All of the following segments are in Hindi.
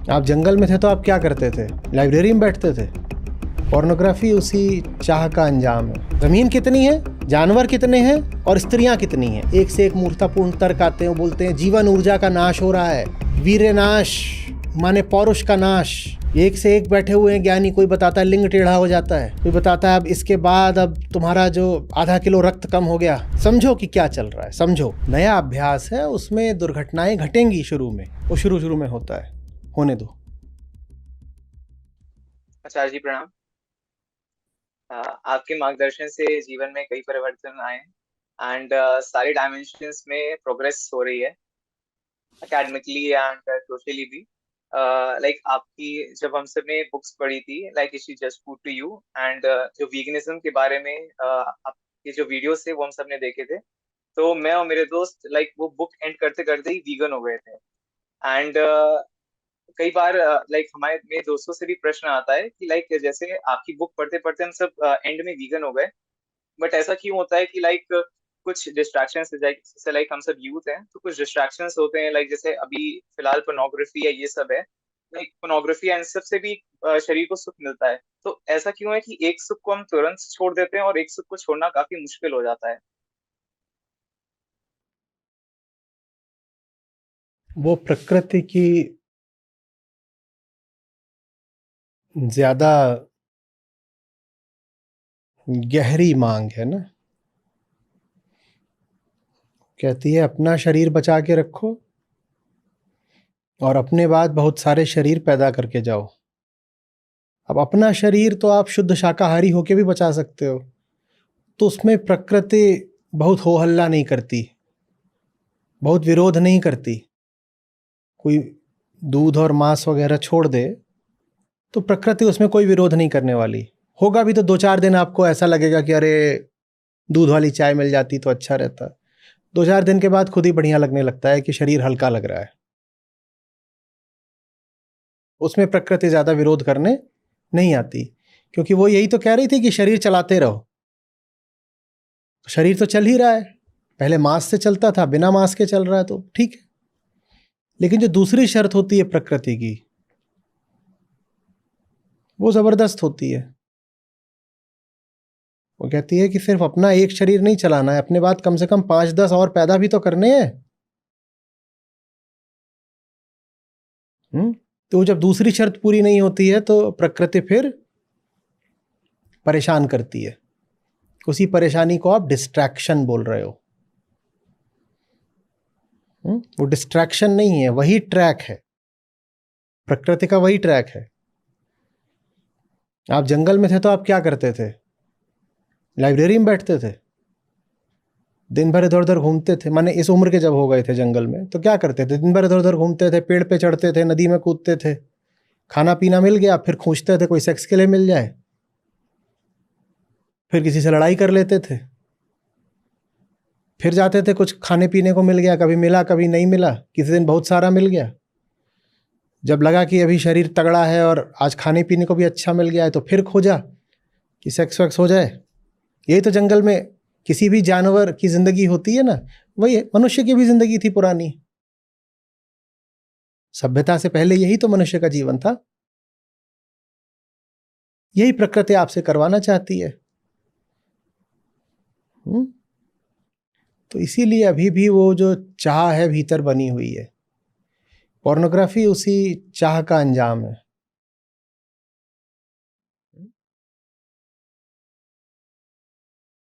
आप जंगल में थे तो आप क्या करते थे? लाइब्रेरी में बैठते थे। पोर्नोग्राफी उसी चाह का अंजाम है। ज़मीन कितनी है, जानवर कितने हैं और स्त्रियां कितनी हैं। एक से एक मूर्खतापूर्ण तर्क आते हैं, बोलते हैं जीवन ऊर्जा का नाश हो रहा है, वीर्य नाश माने पौरुष का नाश। एक से एक बैठे हुए हैं ज्ञानी, कोई बताता है लिंग टेढ़ा हो जाता है, कोई बताता है अब इसके बाद अब तुम्हारा जो आधा किलो रक्त कम हो गया। समझो कि क्या चल रहा है, समझो। नया अभ्यास है, उसमें दुर्घटनाएं घटेंगी शुरू में, वो शुरू में होता है, होने दो। आचार्य जी प्रणाम। आपके मार्गदर्शन से जीवन में कई परिवर्तन आए एंड सारे डायमेंशंस में प्रोग्रेस हो रही है, एकेडमिकली एंड सोशली भी। लाइक आपकी जब हम सब ने बुक्स पढ़ी थी, लाइक इशी just food to you and जो वीगनिज्म के बारे में आपके जो वीडियोस थे वो हम सब ने देखे थे। तो मैं और मेरे दोस्त लाइक वो बुक एंड करते करते ही वीगन हो गए थे। एंड कई बार लाइक हमारे मेरे दोस्तों से भी प्रश्न आता है कि लाइक जैसे आपकी बुक पढ़ते पढ़ते हम सब एंड में वीगन हो गए, बट ऐसा क्यों होता है कि लाइक कुछ डिस्ट्रैक्शंस, जैसे लाइक हम सब यूथ हैं तो कुछ डिस्ट्रैक्शंस होते हैं, लाइक जैसे अभी फिलहाल पोर्नोग्राफी या ये सब है। लाइक पोर्नोग्राफी एंड सब से भी शरीर को सुख मिलता है, तो ऐसा क्यों है कि एक सुख को हम तुरंत छोड़ देते हैं और एक सुख को छोड़ना काफी मुश्किल हो जाता है? वो प्रकृति की ज्यादा गहरी मांग है ना। कहती है अपना शरीर बचा के रखो और अपने बाद बहुत सारे शरीर पैदा करके जाओ। अब अपना शरीर तो आप शुद्ध शाकाहारी होके भी बचा सकते हो, तो उसमें प्रकृति बहुत हो हल्ला नहीं करती, बहुत विरोध नहीं करती। कोई दूध और मांस वगैरह छोड़ दे तो प्रकृति उसमें कोई विरोध नहीं करने वाली। होगा भी तो 2-4 दिन आपको ऐसा लगेगा कि अरे दूध वाली चाय मिल जाती तो अच्छा रहता। 2-4 दिन के बाद खुद ही बढ़िया लगने लगता है कि शरीर हल्का लग रहा है। उसमें प्रकृति ज्यादा विरोध करने नहीं आती, क्योंकि वो यही तो कह रही थी कि शरीर चलाते रहो। शरीर तो चल ही रहा है, पहले मांस से चलता था, बिना मांस के चल रहा है तो ठीक है। लेकिन जो दूसरी शर्त होती है प्रकृति की, वो जबरदस्त होती है। वो कहती है कि सिर्फ अपना एक शरीर नहीं चलाना है, अपने बाद कम से कम 5-10 और पैदा भी तो करने हैं। तो जब दूसरी शर्त पूरी नहीं होती है तो प्रकृति फिर परेशान करती है। उसी परेशानी को आप डिस्ट्रैक्शन बोल रहे हो। वो डिस्ट्रैक्शन नहीं है, वही ट्रैक है, प्रकृति का वही ट्रैक है। आप जंगल में थे तो आप क्या करते थे? लाइब्रेरी में बैठते थे, दिन भर इधर उधर घूमते थे। माने इस उम्र के जब हो गए थे जंगल में तो क्या करते थे? दिन भर इधर उधर घूमते थे, पेड़ पे चढ़ते थे, नदी में कूदते थे, खाना पीना मिल गया फिर खोजते थे कोई सेक्स के लिए मिल जाए, फिर किसी से लड़ाई कर लेते थे, फिर जाते थे कुछ खाने पीने को मिल गया, कभी मिला कभी नहीं मिला, किसी दिन बहुत सारा मिल गया। जब लगा कि अभी शरीर तगड़ा है और आज खाने पीने को भी अच्छा मिल गया है तो फिर खोजा कि सेक्स वैक्स हो जाए। यही तो जंगल में किसी भी जानवर की जिंदगी होती है ना, वही मनुष्य की भी जिंदगी थी पुरानी। सभ्यता से पहले यही तो मनुष्य का जीवन था। यही प्रकृति आपसे करवाना चाहती है। तो इसीलिए अभी भी वो जो चाह है भीतर बनी हुई है। पोर्नोग्राफी उसी चाह का अंजाम है।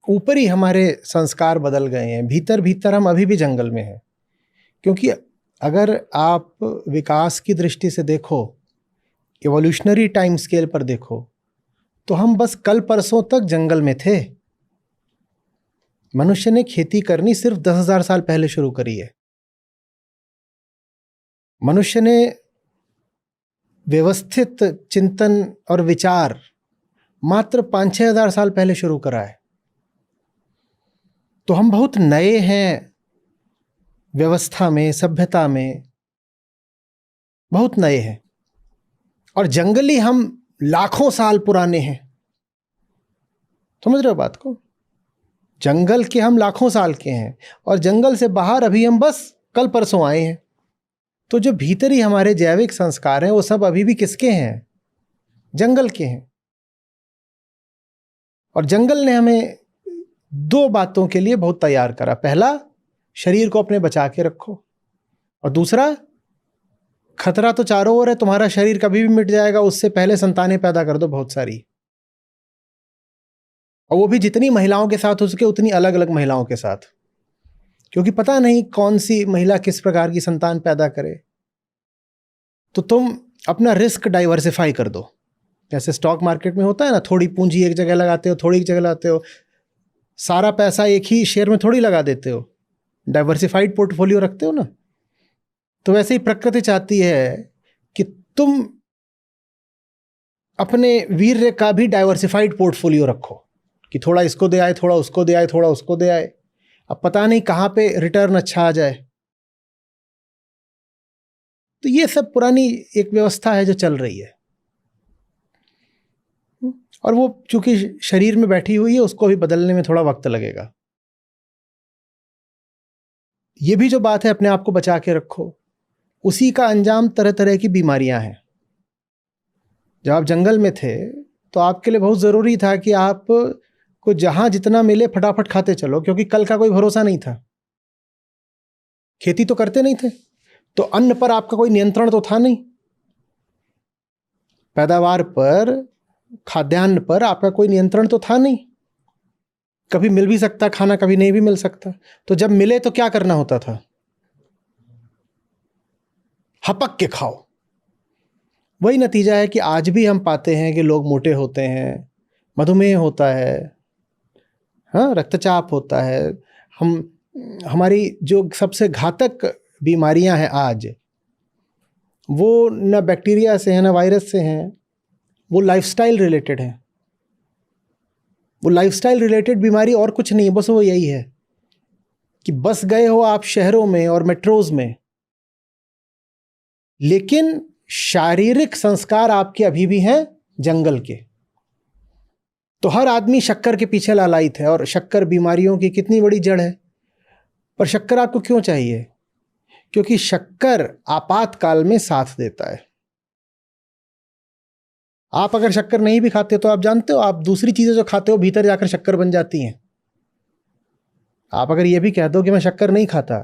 ऊपर ही हमारे संस्कार बदल गए हैं, भीतर भीतर हम अभी भी जंगल में हैं। क्योंकि अगर आप विकास की दृष्टि से देखो, इवोल्यूशनरी टाइम स्केल पर देखो, तो हम बस कल परसों तक जंगल में थे। मनुष्य ने खेती करनी सिर्फ 10,000 साल पहले शुरू करी है। मनुष्य ने व्यवस्थित चिंतन और विचार मात्र 5-6 हजार साल पहले शुरू करा है। तो हम बहुत नए हैं, व्यवस्था में, सभ्यता में बहुत नए हैं। और जंगली हम लाखों साल पुराने हैं। समझ रहे हो बात को? जंगल के हम लाखों साल के हैं और जंगल से बाहर अभी हम बस कल परसों आए हैं। तो जो भीतरी हमारे जैविक संस्कार हैं वो सब अभी भी किसके हैं? जंगल के हैं। और जंगल ने हमें दो बातों के लिए बहुत तैयार करा। पहला, शरीर को अपने बचा के रखो, और दूसरा, खतरा तो चारों ओर है, तुम्हारा शरीर कभी भी मिट जाएगा, उससे पहले संतानें पैदा कर दो बहुत सारी, और वो भी जितनी महिलाओं के साथ हो सके उतनी अलग अलग महिलाओं के साथ, क्योंकि पता नहीं कौन सी महिला किस प्रकार की संतान पैदा करे। तो तुम अपना रिस्क डाइवर्सिफाई कर दो। जैसे स्टॉक मार्केट में होता है ना, थोड़ी पूंजी एक जगह लगाते हो, थोड़ी एक जगह लगाते हो, सारा पैसा एक ही शेयर में थोड़ी लगा देते हो, डाइवर्सिफाइड पोर्टफोलियो रखते हो ना। तो वैसे ही प्रकृति चाहती है कि तुम अपने वीर्य का भी डाइवर्सिफाइड पोर्टफोलियो रखो, कि थोड़ा इसको दे आए, थोड़ा उसको दे आए, थोड़ा उसको दे आए। अब पता नहीं कहाँ पे रिटर्न अच्छा आ जाए। तो ये सब पुरानी एक व्यवस्था है जो चल रही है, और वो चूंकि शरीर में बैठी हुई है, उसको भी बदलने में थोड़ा वक्त लगेगा। ये भी जो बात है अपने आप को बचा के रखो, उसी का अंजाम तरह तरह की बीमारियां हैं। जब आप जंगल में थे तो आपके लिए बहुत ज़रूरी था कि आप को जहां जितना मिले फटाफट खाते चलो, क्योंकि कल का कोई भरोसा नहीं था। खेती तो करते नहीं थे, तो अन्न पर आपका कोई नियंत्रण तो था नहीं। पैदावार पर, खाद्यान्न पर आपका कोई नियंत्रण तो था नहीं। कभी मिल भी सकता खाना, कभी नहीं भी मिल सकता। तो जब मिले तो क्या करना होता था? हपक के खाओ। वही नतीजा है कि आज भी हम पाते हैं कि लोग मोटे होते हैं, मधुमेह होता है, हाँ, रक्तचाप होता है। हमारी जो सबसे घातक बीमारियां हैं आज, वो न बैक्टीरिया से हैं न वायरस से हैं, वो लाइफस्टाइल रिलेटेड हैं। वो लाइफस्टाइल रिलेटेड बीमारी और कुछ नहीं है, बस वो यही है कि बस गए हो आप शहरों में और मेट्रोज में, लेकिन शारीरिक संस्कार आपके अभी भी हैं जंगल के। तो हर आदमी शक्कर के पीछे लालायित है, और शक्कर बीमारियों की कितनी बड़ी जड़ है। पर शक्कर आपको क्यों चाहिए? क्योंकि शक्कर आपातकाल में साथ देता है। आप अगर शक्कर नहीं भी खाते तो आप जानते हो, आप दूसरी चीजें जो खाते हो भीतर जाकर शक्कर बन जाती हैं। आप अगर ये भी कह दो कि मैं शक्कर नहीं खाता,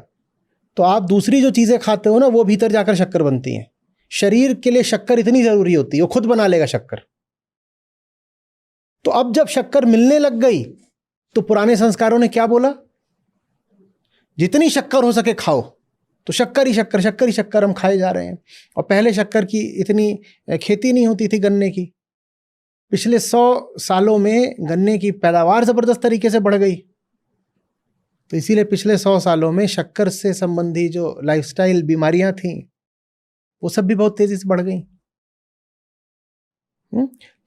तो आप दूसरी जो चीजें खाते हो ना, वो भीतर जाकर शक्कर बनती हैं। शरीर के लिए शक्कर इतनी जरूरी होती है, वो खुद बना लेगा शक्कर। तो अब जब शक्कर मिलने लग गई तो पुराने संस्कारों ने क्या बोला? जितनी शक्कर हो सके खाओ। तो शक्कर ही शक्कर, शक्कर ही शक्कर हम खाए जा रहे हैं। और पहले शक्कर की इतनी खेती नहीं होती थी गन्ने की। पिछले 100 सालों में गन्ने की पैदावार जबरदस्त तरीके से बढ़ गई। तो इसीलिए पिछले 100 सालों में शक्कर से संबंधी जो लाइफस्टाइल बीमारियां थीं, वो सब भी बहुत तेजी से बढ़ गई।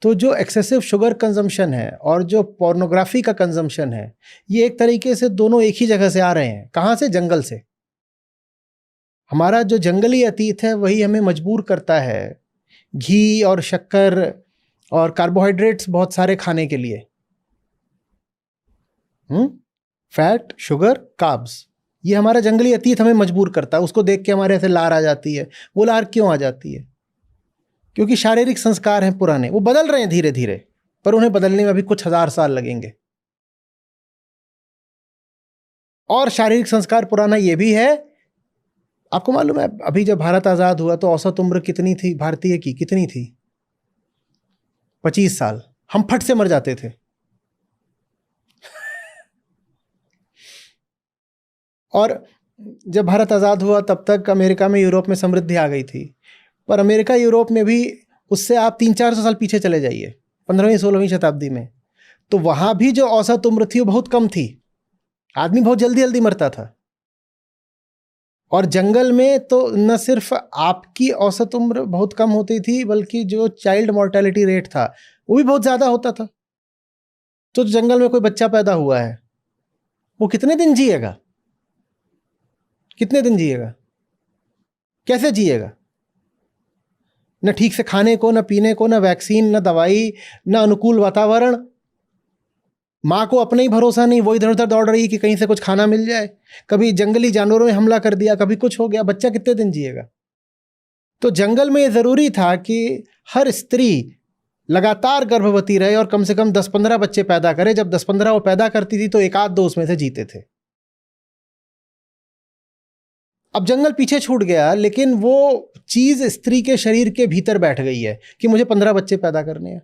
तो जो एक्सेसिव शुगर कंजम्पशन है और जो पोर्नोग्राफी का कंजम्पशन है, ये एक तरीके से दोनों एक ही जगह से आ रहे हैं। कहाँ से? जंगल से। हमारा जो जंगली अतीत है वही हमें मजबूर करता है घी और शक्कर और कार्बोहाइड्रेट्स बहुत सारे खाने के लिए। फैट, शुगर, कार्ब्स, ये हमारा जंगली अतीत हमें मजबूर करता है। उसको देख के हमारे ऐसे लार आ जाती है। वो लार क्यों आ जाती है? क्योंकि शारीरिक संस्कार हैं पुराने, वो बदल रहे हैं धीरे धीरे, पर उन्हें बदलने में अभी कुछ हजार साल लगेंगे। और शारीरिक संस्कार पुराना ये भी है, आपको मालूम है अभी जब भारत आजाद हुआ तो औसत उम्र कितनी थी भारतीय की? कितनी थी? 25 साल। हम फट से मर जाते थे। और जब भारत आजाद हुआ तब तक अमेरिका में, यूरोप में समृद्धि आ गई थी। पर अमेरिका, यूरोप में भी उससे आप 300-400 साल पीछे चले जाइए, 15वीं-16वीं शताब्दी में, तो वहां भी जो औसत उम्र थी वो बहुत कम थी। आदमी बहुत जल्दी जल्दी मरता था। और जंगल में तो न सिर्फ आपकी औसत उम्र बहुत कम होती थी, बल्कि जो चाइल्ड मोर्टेलिटी रेट था वो भी बहुत ज्यादा होता था। तो जंगल में कोई बच्चा पैदा हुआ है, वो कितने दिन जिएगा? कितने दिन जिएगा? कैसे जिएगा? न ठीक से खाने को, न पीने को, न वैक्सीन, न दवाई, न अनुकूल वातावरण। माँ को अपने ही भरोसा नहीं, वो इधर उधर दौड़ रही कि कहीं से कुछ खाना मिल जाए। कभी जंगली जानवरों ने हमला कर दिया, कभी कुछ हो गया, बच्चा कितने दिन जिएगा? तो जंगल में ये जरूरी था कि हर स्त्री लगातार गर्भवती रहे और कम से कम 10-15 बच्चे पैदा करे। जब 10-15 वो पैदा करती थी तो एक आध दो उसमें से जीते थे। अब जंगल पीछे छूट गया, लेकिन वो चीज स्त्री के शरीर के भीतर बैठ गई है कि मुझे 15 बच्चे पैदा करने हैं।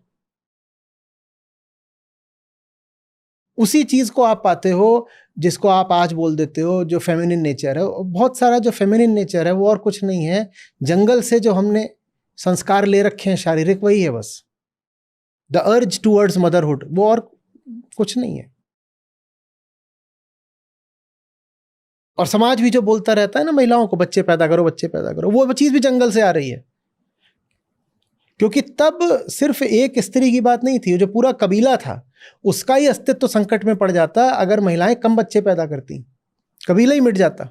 उसी चीज को आप पाते हो जिसको आप आज बोल देते हो जो फेमिनिन नेचर है। बहुत सारा जो फेमिनिन नेचर है वो और कुछ नहीं है, जंगल से जो हमने संस्कार ले रखे हैं शारीरिक, वही है बस। द अर्ज टूवर्ड्स मदरहुड, वो और कुछ नहीं है। और समाज भी जो बोलता रहता है ना महिलाओं को बच्चे पैदा करो बच्चे पैदा करो, वो चीज भी जंगल से आ रही है। क्योंकि तब सिर्फ एक स्त्री की बात नहीं थी, जो पूरा कबीला था उसका ही अस्तित्व संकट में पड़ जाता अगर महिलाएं कम बच्चे पैदा करती, कबीला ही मिट जाता।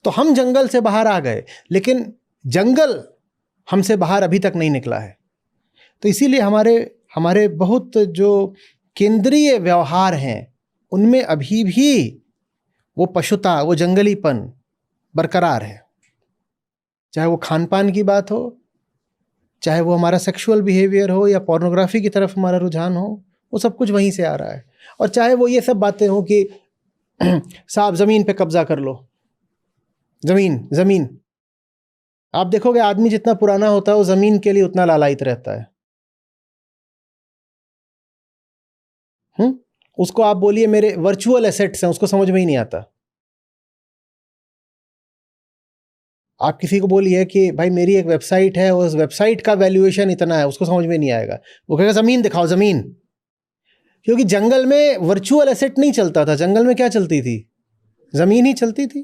तो हम जंगल से बाहर आ गए, लेकिन जंगल हमसे बाहर अभी तक नहीं निकला है। तो इसीलिए हमारे बहुत जो केंद्रीय व्यवहार हैं उनमें अभी भी वो पशुता, वो जंगलीपन बरकरार है। चाहे वो खान पान की बात हो, चाहे वो हमारा सेक्सुअल बिहेवियर हो, या पोर्नोग्राफी की तरफ हमारा रुझान हो, वो सब कुछ वहीं से आ रहा है। और चाहे वो ये सब बातें हो कि साहब ज़मीन पे कब्जा कर लो, ज़मीन ज़मीन। आप देखोगे आदमी जितना पुराना होता है वो ज़मीन के लिए उतना लालायित रहता है। उसको आप बोलिए मेरे वर्चुअल एसेट्स हैं, उसको समझ में ही नहीं आता। आप किसी को बोलिए कि भाई मेरी एक वेबसाइट है और उस वेबसाइट का वैल्यूएशन इतना है, उसको समझ में नहीं आएगा। वो कहेगा ज़मीन दिखाओ ज़मीन। क्योंकि जंगल में वर्चुअल एसेट नहीं चलता था, जंगल में क्या चलती थी? ज़मीन ही चलती थी।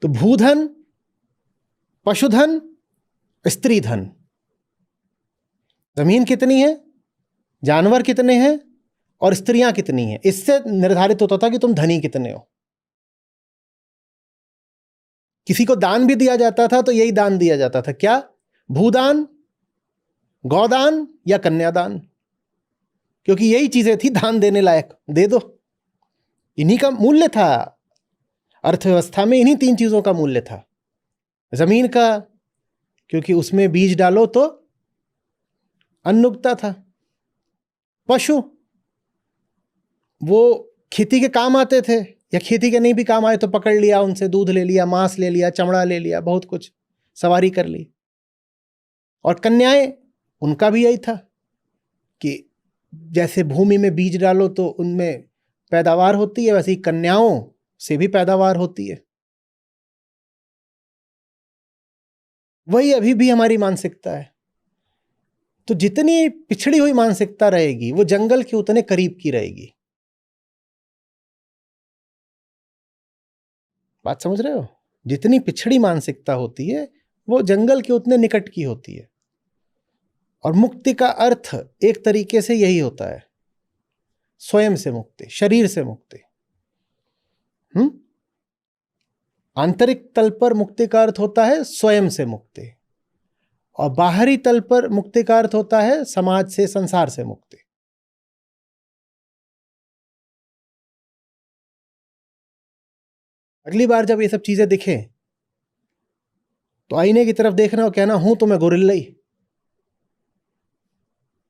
तो भूधन, पशुधन, स्त्री धन। ज़मीन कितनी है, जानवर कितने हैं और स्त्रियां कितनी हैं, इससे निर्धारित होता था कि तुम धनी कितने हो। किसी को दान भी दिया जाता था तो यही दान दिया जाता था, क्या? भूदान, गौदान या कन्यादान। क्योंकि यही चीजें थी दान देने लायक, दे दो। इन्हीं का मूल्य था अर्थव्यवस्था में, इन्हीं 3 चीजों का मूल्य था। जमीन का, क्योंकि उसमें बीज डालो तो अन्न उगता था। पशु, वो खेती के काम आते थे, या खेती के नहीं भी काम आए तो पकड़ लिया, उनसे दूध ले लिया, मांस ले लिया, चमड़ा ले लिया, बहुत कुछ सवारी कर ली। और कन्याएं, उनका भी यही था कि जैसे भूमि में बीज डालो तो उनमें पैदावार होती है, वैसे ही कन्याओं से भी पैदावार होती है। वही अभी भी हमारी मानसिकता है। तो जितनी पिछड़ी हुई मानसिकता रहेगी वो जंगल के उतने करीब की रहेगी। बात समझ रहे हो? जितनी पिछड़ी मानसिकता होती है वो जंगल के उतने निकट की होती है। और मुक्ति का अर्थ एक तरीके से यही होता है, स्वयं से मुक्ति, शरीर से मुक्ति। आंतरिक तल पर मुक्ति का अर्थ होता है स्वयं से मुक्ति, और बाहरी तल पर मुक्ति का अर्थ होता है समाज से, संसार से मुक्ति। अगली बार जब ये सब चीजें दिखे तो आईने की तरफ देखना और कहना, हूं तो मैं गोरिल्ला ही।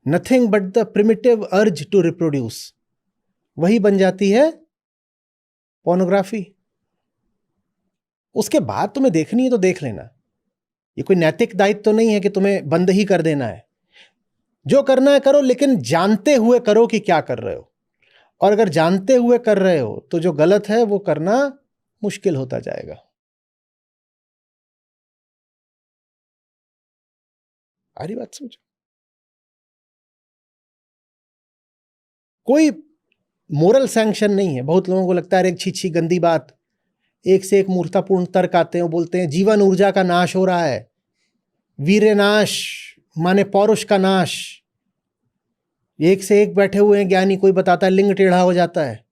Nothing but the primitive urge to reproduce, वही बन जाती है पोर्नोग्राफी। उसके बाद तुम्हें देखनी है तो देख लेना। ये कोई नैतिक दायित्व तो नहीं है कि तुम्हें बंद ही कर देना है। जो करना है करो, लेकिन जानते हुए करो कि क्या कर रहे हो। और अगर जानते हुए कर रहे हो तो जो गलत है वो करना मुश्किल होता जाएगा। आ रही बात समझो? कोई मोरल सैंक्शन नहीं है। बहुत लोगों को लगता है एक छी गंदी बात, एक से एक मूर्खतापूर्ण तर्क आते हैं, बोलते हैं जीवन ऊर्जा का नाश हो रहा है, वीर्य नाश माने पौरुष का नाश। एक से एक बैठे हुए हैं ज्ञानी, कोई बताता है लिंग टेढ़ा हो जाता है,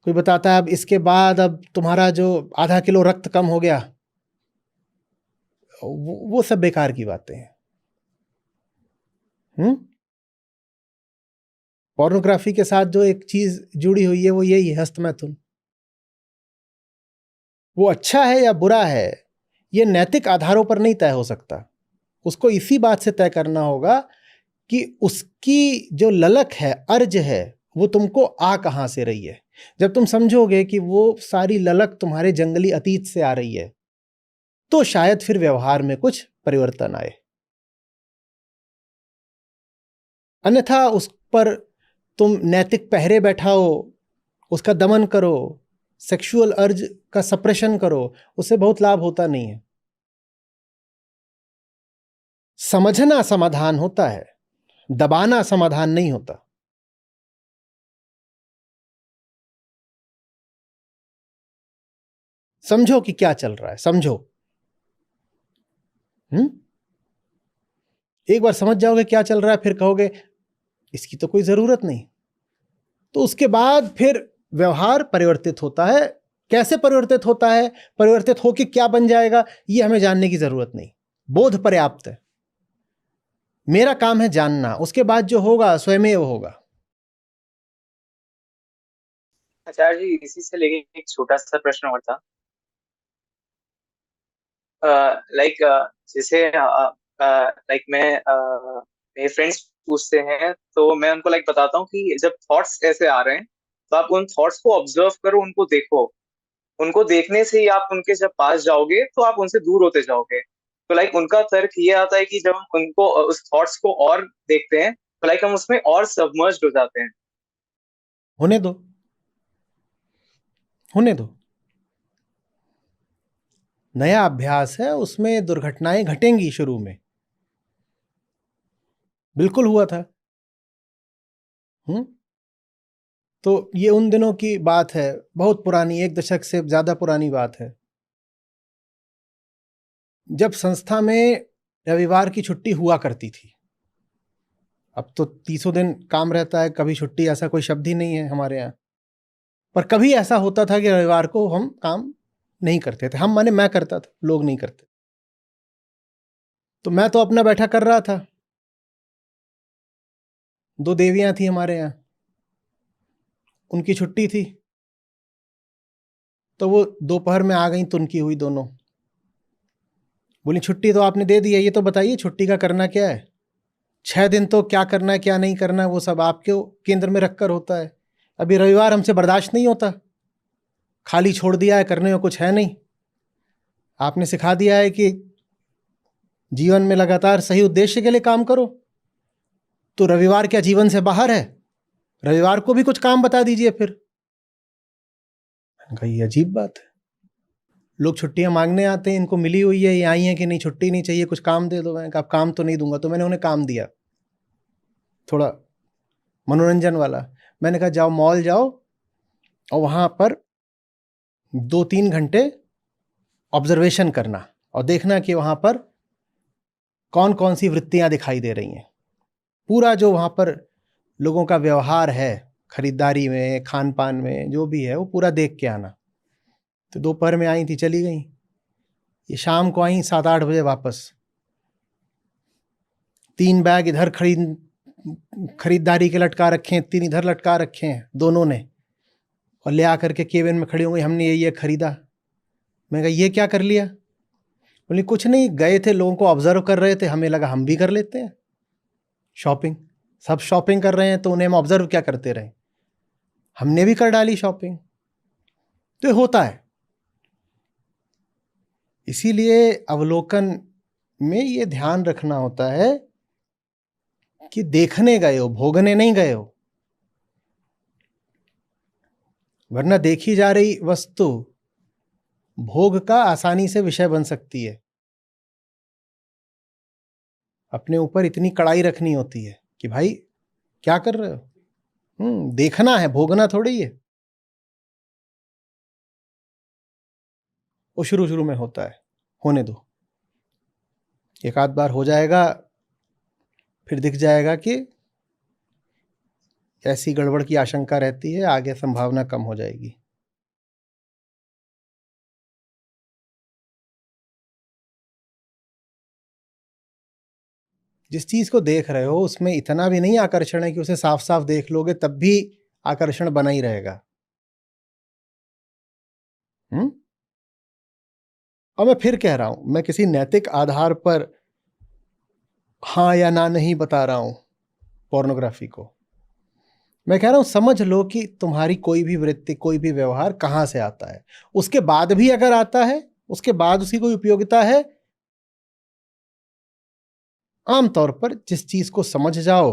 कोई बताता है अब इसके बाद अब तुम्हारा जो आधा किलो रक्त कम हो गया। वो सब बेकार की बातें हैं। पोर्नोग्राफी के साथ जो एक चीज जुड़ी हुई है वो यही है, हस्तमैथुन। वो अच्छा है या बुरा है ये नैतिक आधारों पर नहीं तय हो सकता। उसको इसी बात से तय करना होगा कि उसकी जो ललक है, अर्ज है, वो तुमको आ कहाँ से रही है। जब तुम समझोगे कि वो सारी ललक तुम्हारे जंगली अतीत से आ रही है तो शायद फिर व्यवहार में कुछ परिवर्तन आए। अन्यथा उस पर तुम नैतिक पहरे बैठाओ, उसका दमन करो, सेक्सुअल अर्ज का सप्रेशन करो, उससे बहुत लाभ होता नहीं है। समझना समाधान होता है, दबाना समाधान नहीं होता। समझो कि क्या चल रहा है, समझो। एक बार समझ जाओगे क्या चल रहा है, फिर कहोगे इसकी तो कोई जरूरत नहीं। तो उसके बाद फिर व्यवहार परिवर्तित होता है। कैसे परिवर्तित होता है, परिवर्तित होकर क्या बन जाएगा, ये हमें जानने की जरूरत नहीं। बोध पर्याप्त है। मेरा काम है जानना, उसके बाद जो होगा स्वयमेव होगा। आचार्य जी, इसी से लेके एक छोटा सा प्रश्न और था। लाइक जैसे लाइक मेरे फ्रेंड्स पूछते हैं तो मैं उनको लाइक बताता हूँ कि जब थॉट्स ऐसे आ रहे हैं तो आप उन थॉट्स को ऑब्जर्व करो, उनको देखो। उनको देखने से ही आप उनके जब पास जाओगे तो आप उनसे दूर होते जाओगे। तो लाइक उनका तर्क ये आता है कि जब हम उनको उस थॉट्स को और देखते हैं तो लाइक हम उसमें और सबमर्ज्ड हो जाते हैं। होने दो, होने दो। नया अभ्यास है, उसमें दुर्घटनाएं घटेंगी शुरू में। बिल्कुल हुआ था। तो ये उन दिनों की बात है, बहुत पुरानी, 1 दशक से ज्यादा पुरानी बात है, जब संस्था में रविवार की छुट्टी हुआ करती थी। अब तो 30 दिन काम रहता है, कभी छुट्टी ऐसा कोई शब्द ही नहीं है हमारे यहाँ। पर कभी ऐसा होता था कि रविवार को हम काम नहीं करते थे। हम माने मैं करता था, लोग नहीं करते। तो मैं तो अपना बैठा कर रहा था। 2 देवियां थी हमारे यहाँ, उनकी छुट्टी थी, तो वो दोपहर में आ गई तुनकी हुई दोनों। बोली छुट्टी तो आपने दे दी है, ये तो बताइए छुट्टी का करना क्या है। 6 दिन तो क्या करना है क्या नहीं करना है वो सब आपके केंद्र में रखकर होता है। अभी रविवार हमसे बर्दाश्त नहीं होता, खाली छोड़ दिया है, करने में कुछ है नहीं। आपने सिखा दिया है कि जीवन में लगातार सही उद्देश्य के लिए काम करो, तो रविवार क्या जीवन से बाहर है? रविवार को भी कुछ काम बता दीजिए फिर। मैंने कहा ये अजीब बात है, लोग छुट्टियां मांगने आते हैं, इनको मिली हुई है, ये आई हैं कि नहीं छुट्टी नहीं चाहिए, कुछ काम दे दो। मैंने कहा काम तो नहीं दूंगा। तो मैंने उन्हें काम दिया, थोड़ा मनोरंजन वाला। मैंने कहा जाओ मॉल जाओ और वहां पर 2-3 घंटे ऑब्जर्वेशन करना और देखना कि वहां पर कौन कौन सी वृत्तियां दिखाई दे रही हैं। पूरा जो वहां पर लोगों का व्यवहार है, खरीदारी में, खान पान में, जो भी है वो पूरा देख के आना। तो दोपहर में आई थी, चली गई। ये शाम को आई 7-8 बजे वापस। 3 बैग इधर खरीदारी के लटका रखे हैं, 3 इधर लटका रखे हैं दोनों ने, और ले आकर के केबिन में खड़ी हो गई, हमने ये खरीदा। मैं कहा ये क्या कर लिया? बोली कुछ नहीं, गए थे, लोगों को ऑब्जर्व कर रहे थे, हमें लगा हम भी कर लेते हैं शॉपिंग। सब शॉपिंग कर रहे हैं तो उन्हें हम ऑब्जर्व क्या करते रहे, हमने भी कर डाली शॉपिंग। तो ये होता है। इसीलिए अवलोकन में ये ध्यान रखना होता है कि देखने गए हो, भोगने नहीं गए हो। वरना देखी जा रही वस्तु भोग का आसानी से विषय बन सकती है। अपने ऊपर इतनी कड़ाई रखनी होती है कि भाई क्या कर रहे हो, देखना है, भोगना थोड़ी है। वो शुरू शुरू में होता है, होने दो। एक आध बार हो जाएगा, फिर दिख जाएगा कि ऐसी गड़बड़ की आशंका रहती है, आगे संभावना कम हो जाएगी। जिस चीज को देख रहे हो उसमें इतना भी नहीं आकर्षण है कि उसे साफ साफ देख लोगे तब भी आकर्षण बना ही रहेगा। और मैं फिर कह रहा हूं, मैं किसी नैतिक आधार पर हाँ या ना नहीं बता रहा हूं पोर्नोग्राफी को। मैं कह रहा हूं समझ लो कि तुम्हारी कोई भी वृत्ति, कोई भी व्यवहार कहां से आता है। उसके बाद भी अगर आता है, उसके बाद उसकी कोई उपयोगिता है, आमतौर पर जिस चीज को समझ जाओ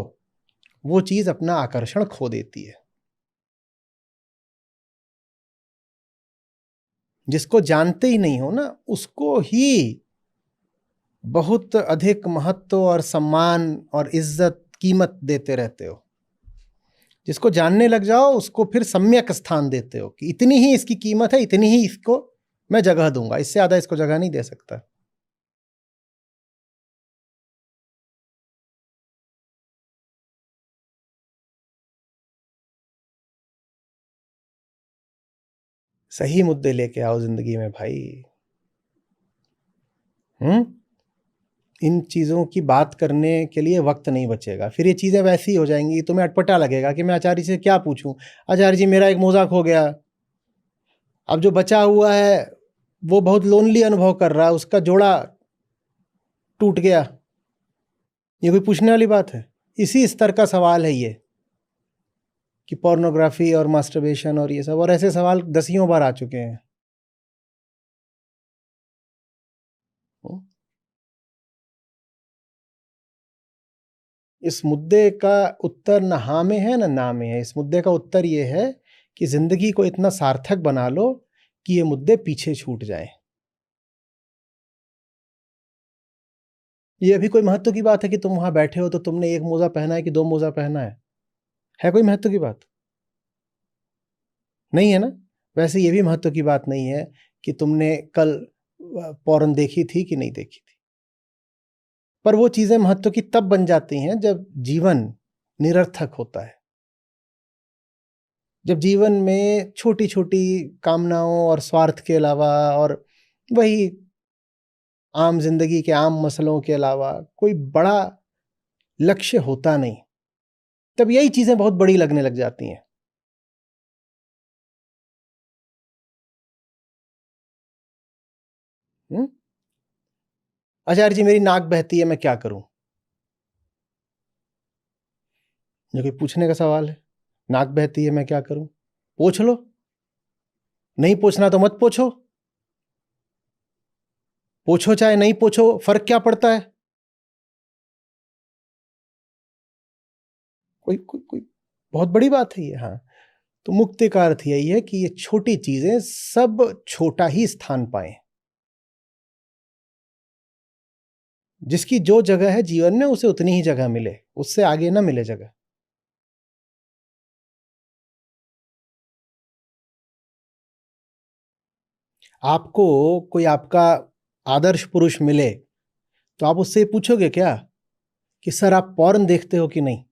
वो चीज अपना आकर्षण खो देती है। जिसको जानते ही नहीं हो ना, उसको ही बहुत अधिक महत्व और सम्मान और इज्जत, कीमत देते रहते हो। जिसको जानने लग जाओ उसको फिर सम्यक स्थान देते हो कि इतनी ही इसकी कीमत है, इतनी ही इसको मैं जगह दूंगा, इससे ज्यादा इसको जगह नहीं दे सकता। सही मुद्दे लेके आओ जिंदगी में भाई। इन चीजों की बात करने के लिए वक्त नहीं बचेगा। फिर ये चीजें वैसी हो जाएंगी, तुम्हें अटपटा लगेगा कि मैं आचार्य से क्या पूछूं, आचार्य जी मेरा एक मोजा खो गया। अब जो बचा हुआ है वो बहुत लोनली अनुभव कर रहा है, उसका जोड़ा टूट गया। ये कोई पूछने वाली बात है? इसी स्तर का सवाल है ये कि पोर्नोग्राफी और मास्टरबेशन और ये सब, और ऐसे सवाल दसियों बार आ चुके हैं। इस मुद्दे का उत्तर न हाँ में है न ना में है। इस मुद्दे का उत्तर ये है कि जिंदगी को इतना सार्थक बना लो कि ये मुद्दे पीछे छूट जाएं। ये अभी कोई महत्व की बात है कि तुम वहां बैठे हो तो तुमने एक मोजा पहना है कि दो मोजा पहना है कोई महत्व की बात? नहीं है ना। वैसे ये भी महत्व की बात नहीं है कि तुमने कल पॉर्न देखी थी कि नहीं देखी थी। पर वो चीजें महत्व की तब बन जाती हैं जब जीवन निरर्थक होता है, जब जीवन में छोटी छोटी कामनाओं और स्वार्थ के अलावा और वही आम जिंदगी के आम मसलों के अलावा कोई बड़ा लक्ष्य होता नहीं। तब यही चीजें बहुत बड़ी लगने लग जाती हैं। आचार्य जी मेरी नाक बहती है, मैं क्या करूं? ये कोई पूछने का सवाल है? नाक बहती है मैं क्या करूं? पोंछ लो। नहीं पोंछना तो मत पोंछो। पोंछो चाहे नहीं पोंछो, फर्क क्या पड़ता है? कोई कोई कोई बहुत बड़ी बात है ये। हाँ, तो मुक्ति का अर्थ यही है कि ये छोटी चीजें सब छोटा ही स्थान पाए। जिसकी जो जगह है जीवन में उसे उतनी ही जगह मिले, उससे आगे ना मिले जगह। आपको कोई आपका आदर्श पुरुष मिले तो आप उससे पूछोगे क्या कि सर आप पॉर्न देखते हो कि नहीं?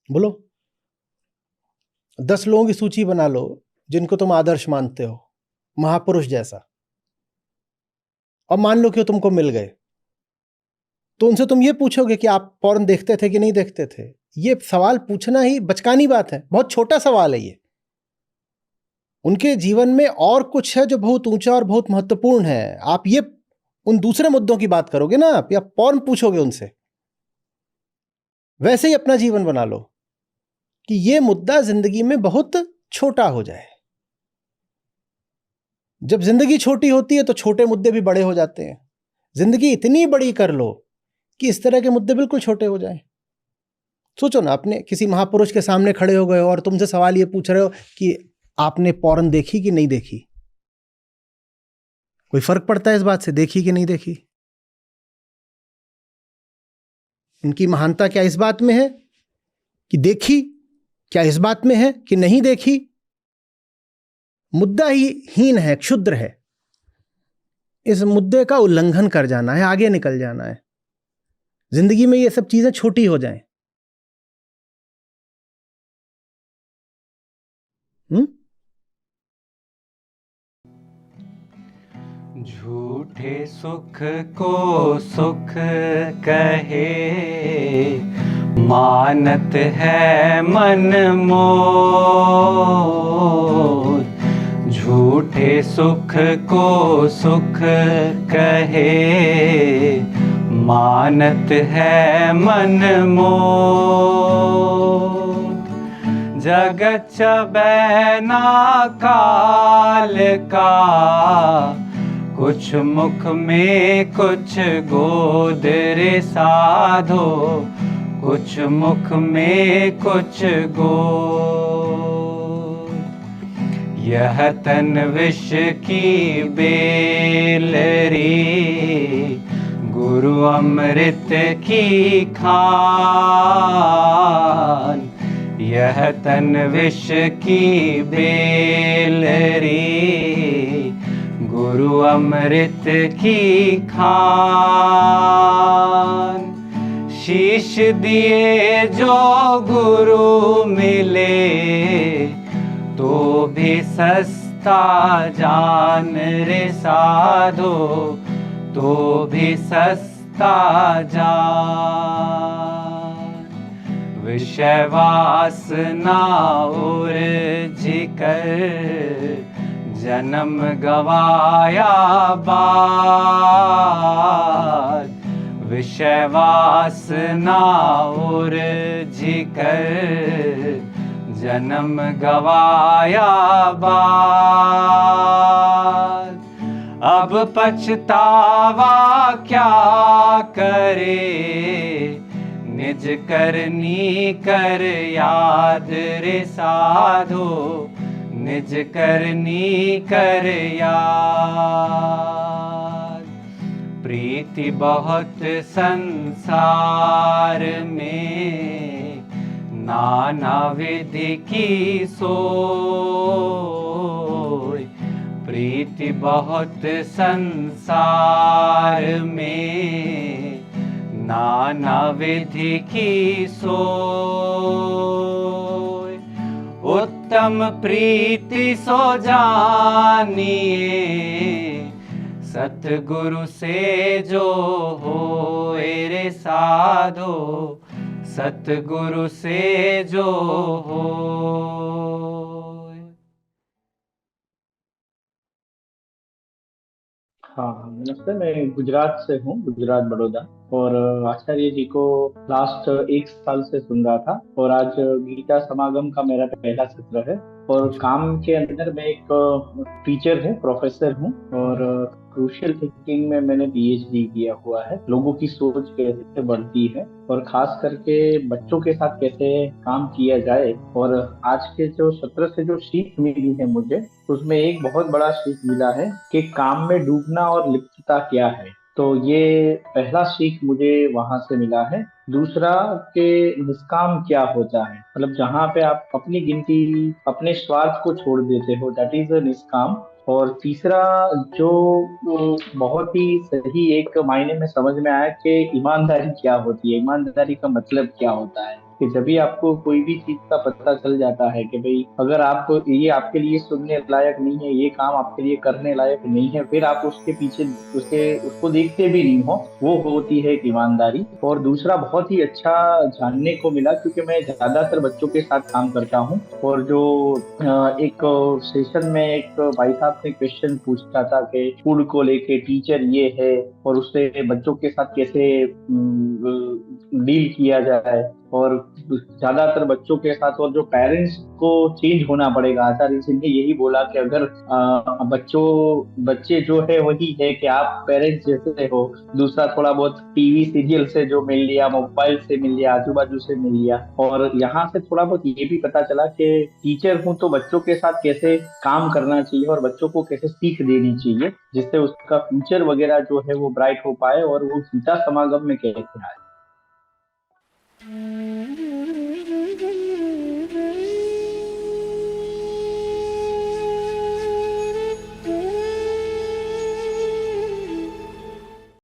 बोलो। 10 लोगों की सूची बना लो जिनको तुम आदर्श मानते हो, महापुरुष जैसा, और मान लो कि तुमको मिल गए, तो उनसे तुम ये पूछोगे कि आप पॉर्न देखते थे कि नहीं देखते थे? ये सवाल पूछना ही बचकानी बात है, बहुत छोटा सवाल है ये। उनके जीवन में और कुछ है जो बहुत ऊंचा और बहुत महत्वपूर्ण है। आप ये उन दूसरे मुद्दों की बात करोगे ना, आप या पॉर्न पूछोगे उनसे। वैसे ही अपना जीवन बना लो कि ये मुद्दा जिंदगी में बहुत छोटा हो जाए। जब जिंदगी छोटी होती है तो छोटे मुद्दे भी बड़े हो जाते हैं। जिंदगी इतनी बड़ी कर लो कि इस तरह के मुद्दे बिल्कुल छोटे हो जाएं। सोचो ना, अपने किसी महापुरुष के सामने खड़े हो गए हो और तुमसे सवाल ये पूछ रहे हो कि आपने पॉर्न देखी कि नहीं देखी? कोई फर्क पड़ता है इस बात से, देखी कि नहीं देखी? इनकी महानता क्या इस बात में है कि देखी, क्या इस बात में है कि नहीं देखी? मुद्दा ही हीन है, क्षुद्र है। इस मुद्दे का उल्लंघन कर जाना है, आगे निकल जाना है। जिंदगी में ये सब चीजें छोटी हो जाएं। झूठे सुख को सुख कहे, मानत है मन मोर। झूठे सुख को सुख कहे, मानत है मन मोद। जगत चबैना काल का, कुछ मुख में कुछ गोद रे साधो, कुछ मुख में कुछ गोद। यह तन विष की बेलरी, गुरु अमृत की खान। यह तन विष की बेलरी, गुरु अमृत की खान। शीश दिए जो गुरु मिले, तो भी सस्ता जान रे साधो, तो भी सस्ता जान। विषय वासना उर्जी कर, जन्म गवाया बाद। विषय वासना उर्जी कर, जन्म गवाया बाद। अब पछतावा क्या करे, निज करनी कर याद रे साधो, निज करनी कर याद। प्रीति बहुत संसार में, नाना विधि की सोय। प्रीति बहुत संसार में, नाना विधि की सोय। उत्तम प्रीति सो जानिए, सतगुरु से जो होए रे साधो, सतगुरु से जो होए। हाँ नमस्ते, मैं गुजरात से हूँ, गुजरात बड़ौदा। और आचार्य जी को लास्ट 1 साल से सुन रहा था, और आज गीता समागम का मेरा पहला सत्र है। और काम के अंदर मैं एक टीचर हूँ, प्रोफेसर हूँ, और क्रूशियल थिंकिंग में मैंने पीएचडी किया हुआ है। लोगों की सोच कैसे बढ़ती है और खास करके बच्चों के साथ कैसे काम किया जाए। और आज के जो सत्र से जो सीख मिली है मुझे, उसमें एक बहुत बड़ा सीख मिला है कि काम में डूबना और लिप्तता क्या है। तो ये पहला सीख मुझे वहां से मिला है। दूसरा कि निष्काम क्या होता है, मतलब जहाँ पे आप अपनी गिनती, अपने स्वार्थ को छोड़ देते हो, दैट इज निष्काम। और तीसरा जो बहुत ही सही एक मायने में समझ में आया कि ईमानदारी क्या होती है, ईमानदारी का मतलब क्या होता है। कि जब भी आपको कोई भी चीज का पता चल जाता है कि भाई अगर आप ये आपके लिए सुनने लायक नहीं है, ये काम आपके लिए करने लायक नहीं है, फिर आप उसके पीछे उसको देखते भी नहीं हो, वो होती है एक ईमानदारी। और दूसरा बहुत ही अच्छा जानने को मिला, क्योंकि मैं ज्यादातर बच्चों के साथ काम करता हूँ। और जो एक सेशन में एक भाई साहब ने क्वेश्चन पूछा था कि फूड को लेके टीचर ये है और उससे बच्चों के साथ कैसे डील किया जाए। और ज्यादातर बच्चों के साथ, और जो पेरेंट्स को चेंज होना पड़ेगा। आचार्य जी ने यही बोला कि अगर बच्चे जो है वही है कि आप पेरेंट्स जैसे हो, दूसरा थोड़ा बहुत टीवी सीरियल से जो मिल लिया, मोबाइल से मिल लिया, आजू बाजू से मिल लिया। और यहाँ से थोड़ा बहुत ये भी पता चला कि टीचर हूँ तो बच्चों के साथ कैसे काम करना चाहिए और बच्चों को कैसे सीख देनी चाहिए, जिससे उसका फ्यूचर वगैरह जो है वो ब्राइट हो पाए और वो गीता समागम में कैसे आए।